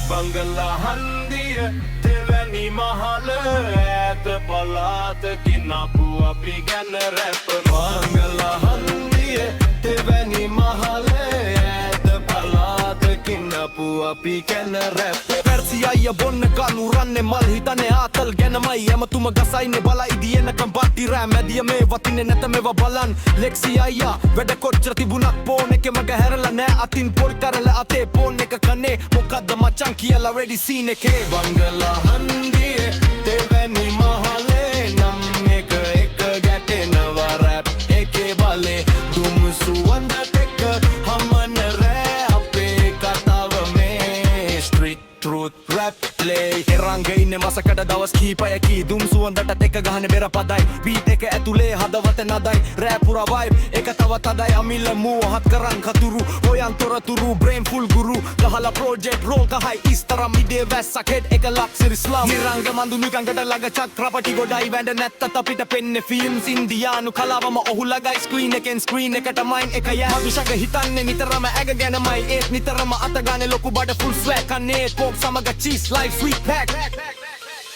Bangla handiya tevani mahal aat palat kinapu api gan rap Bangla handiya tevani mahal aat palat kinapu api gan rap Persiya bonna kanu ranne mal hitane atal ganamai ematuma gasaine bala idiyena kambati ram adiya me watine neta meva balan lexiya weda kochra tibunak phone එක මග හැරලා නෑ අතින් පොල් කරලා අතේ phone එක කනේ මොකද්ද මචං කියලා ready scene එකේ Bangla handiye tevani mahale nam එක ගැටෙනවා rap එකේ බලේ දුම් සුවඳ ටෙක හමන රෑ අපේ කතාව මේ street truth rap play Eranga ඉන්නේ මසකට දවස් කීපයකී දුම් සුවඳට ටෙක ගහන බෙර පදයි beat එක ඇතුලේ හදවත නදයි rap පුරා vibe එක තවත් අදයි අමිල මූහත් කරන් කතුරු ඔයන් තොරතුරු brain full guru ගහලා project roll කහයි ඉස්තරම් ඉදේ වැස්සක් head එක luxury slum නිරංග මඳුනි කංගට ළඟ චක්‍රපටි ගොඩයි වැඳ නැත්තත් අපිට පෙන්නේ films ඉන්දියානු කලාවම ඔහු ළඟයි screen එකෙන් screen එකට mind එක යෑ මදුෂක හිතන්නේ නිතරම ඇග ගැනමයි ඒත් නිතරම අත ගානේ ලොකු බඩ full swag කන්නේ coke සමග cheese life sweet pack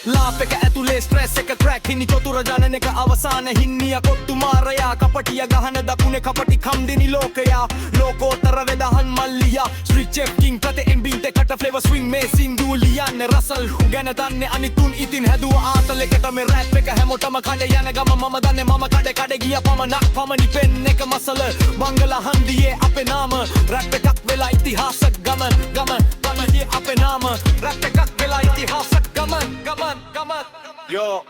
Laugh එක ඇතුලේ stress එක crack හිනි චතුර ජනන එක අවසාන හින්නිය කොට්ටු මාරයා කපටිය ගහන දකුණේ කපටි කම්දිනි ලෝකයා ලෝකෝත්තර වෙදහන් මල්ලියා street chef king ප්‍රතෙන් බීට් එකට flavor swing මේ සින්දුලියන් රසල් ගැන දන්නේ අනිතුන් ඉතින් හැදුව ආතල එකට මේ rap එක හැමෝටම කඩ යන ගම මම දන්නේ මම කඩ ගිය පමණක් පමණි පෙන් එක මසල මංගල හන්දියේ අපේ නාම rap එකක් වෙලා ඉතිහාසක් ගමන් අපේ නාම rap එකක් වෙලා ඉතිහාසක් ගමන් Yo